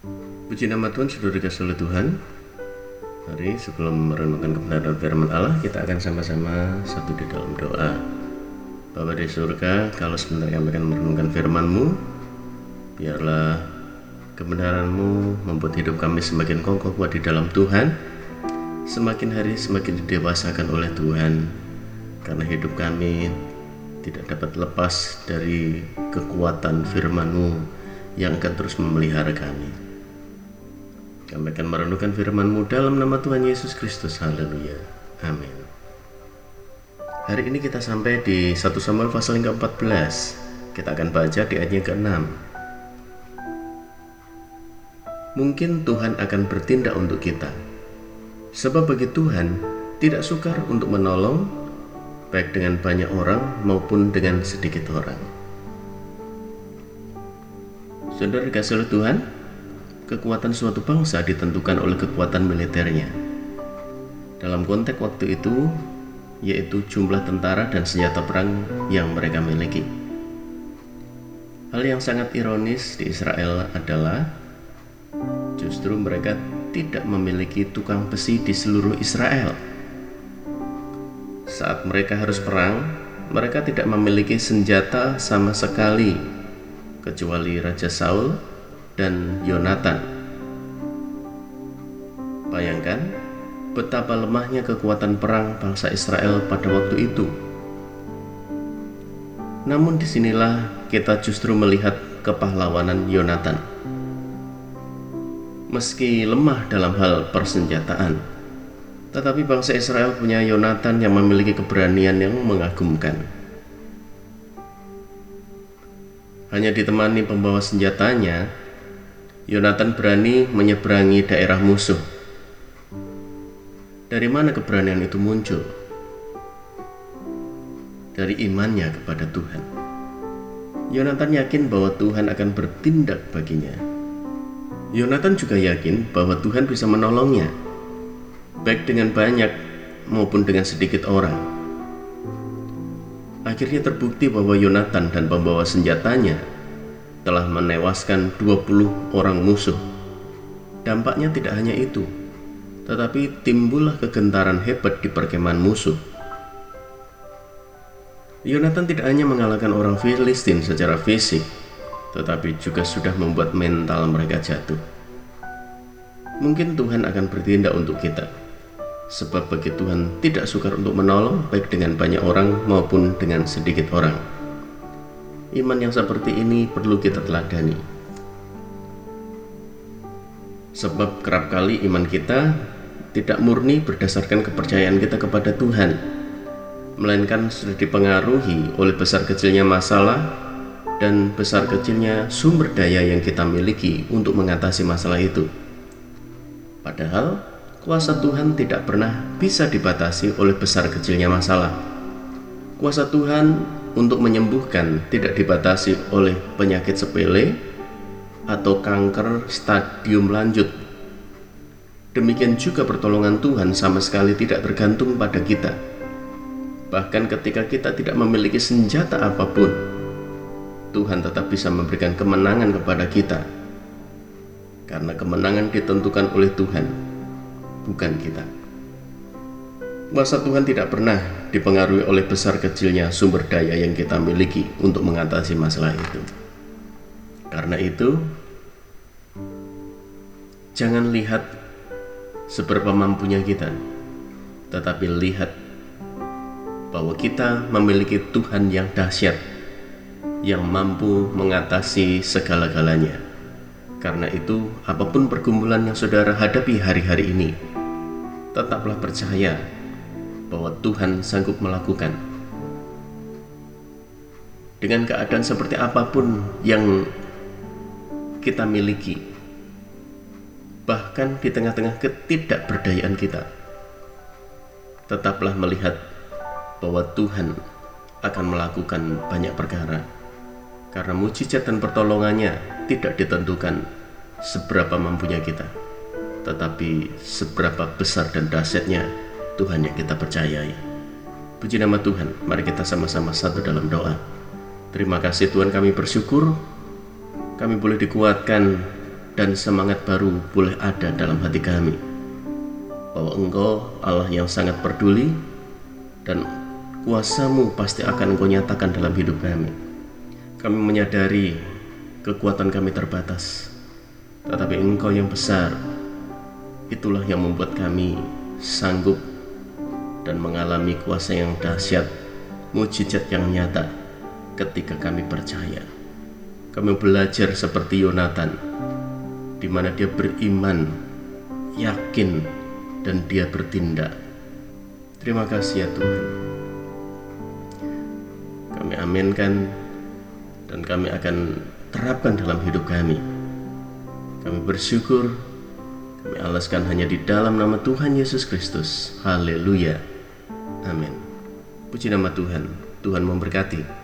Puji nama Tuhan, saudara dikasihi oleh Tuhan. Mari sebelum merenungkan kebenaran firman Allah, kita akan sama-sama satu di dalam doa. Bapa di surga, kalau sebentar kami akan merenungkan firman-Mu, biarlah kebenaran-Mu membuat hidup kami semakin kokoh kuat di dalam Tuhan, semakin hari semakin didewasakan oleh Tuhan, karena hidup kami tidak dapat lepas dari kekuatan firman-Mu yang akan terus memelihara kami. Kami akan merenungkan firman-Mu dalam nama Tuhan Yesus Kristus. Haleluya. Amin. Hari ini kita sampai di 1 Samuel pasal yang ke-14. Kita akan baca di ayatnya ke-6. Mungkin Tuhan akan bertindak untuk kita, sebab bagi Tuhan tidak sukar untuk menolong, baik dengan banyak orang maupun dengan sedikit orang. Saudara dikasihi oleh Tuhan, kekuatan suatu bangsa ditentukan oleh kekuatan militernya. Dalam konteks waktu itu, yaitu jumlah tentara dan senjata perang yang mereka miliki. Hal yang sangat ironis di Israel adalah justru mereka tidak memiliki tukang besi di seluruh Israel. Saat mereka harus perang, mereka tidak memiliki senjata sama sekali, kecuali Raja Saul dan Yonatan. Bayangkan betapa lemahnya kekuatan perang bangsa Israel pada waktu itu. Namun disinilah kita justru melihat kepahlawanan Yonatan. Meski lemah dalam hal persenjataan, tetapi bangsa Israel punya Yonatan yang memiliki keberanian yang mengagumkan. Hanya ditemani pembawa senjatanya, Yonatan berani menyeberangi daerah musuh. Dari mana keberanian itu muncul? Dari imannya kepada Tuhan. Yonatan yakin bahwa Tuhan akan bertindak baginya. Yonatan juga yakin bahwa Tuhan bisa menolongnya, baik dengan banyak maupun dengan sedikit orang. Akhirnya terbukti bahwa Yonatan dan pembawa senjatanya telah menewaskan 20 orang musuh. Dampaknya tidak hanya itu, tetapi timbullah kegentaran hebat di perkemahan musuh. Yonatan tidak hanya mengalahkan orang Filistin secara fisik, tetapi juga sudah membuat mental mereka jatuh. Mungkin Tuhan akan bertindak untuk kita, sebab bagi Tuhan tidak sukar untuk menolong, baik dengan banyak orang maupun dengan sedikit orang. Iman yang seperti ini perlu kita teladani, sebab kerap kali iman kita tidak murni berdasarkan kepercayaan kita kepada Tuhan, melainkan sudah dipengaruhi oleh besar kecilnya masalah dan besar kecilnya sumber daya yang kita miliki untuk mengatasi masalah itu. Padahal kuasa Tuhan tidak pernah bisa dibatasi oleh besar kecilnya masalah. Kuasa Tuhan untuk menyembuhkan tidak dibatasi oleh penyakit sepele atau kanker stadium lanjut. Demikian juga pertolongan Tuhan sama sekali tidak tergantung pada kita. Bahkan ketika kita tidak memiliki senjata apapun, Tuhan tetap bisa memberikan kemenangan kepada kita, karena kemenangan ditentukan oleh Tuhan, bukan kita. Kuasa Tuhan tidak pernah dipengaruhi oleh besar kecilnya sumber daya yang kita miliki untuk mengatasi masalah itu. Karena itu, jangan lihat seberapa mampunya kita, tetapi lihat bahwa kita memiliki Tuhan yang dahsyat, yang mampu mengatasi segala-galanya. Karena itu, apapun pergumulan yang saudara hadapi hari-hari ini, tetaplah percaya bahwa Tuhan sanggup melakukan. Dengan keadaan seperti apapun yang kita miliki, bahkan di tengah-tengah ketidakberdayaan kita, tetaplah melihat bahwa Tuhan akan melakukan banyak perkara, karena mujizat dan pertolongannya tidak ditentukan seberapa mampunya kita, tetapi seberapa besar dan dahsyatnya Tuhan yang kita percayai. Puji nama Tuhan. Mari kita sama-sama satu dalam doa. Terima kasih Tuhan, kami bersyukur kami boleh dikuatkan dan semangat baru boleh ada dalam hati kami, bahwa Engkau Allah yang sangat peduli dan kuasa-Mu pasti akan Engkau nyatakan dalam hidup kami. Kami menyadari kekuatan kami terbatas, tetapi Engkau yang besar, itulah yang membuat kami sanggup dan mengalami kuasa yang dahsyat, mujizat yang nyata ketika kami percaya. Kami belajar seperti Yonatan, di mana dia beriman, yakin, dan dia bertindak. Terima kasih ya Tuhan. Kami aminkan dan kami akan terapkan dalam hidup kami. Kami bersyukur, kami alaskan hanya di dalam nama Tuhan Yesus Kristus. Haleluya. Amin. Puji nama Tuhan. Tuhan memberkati.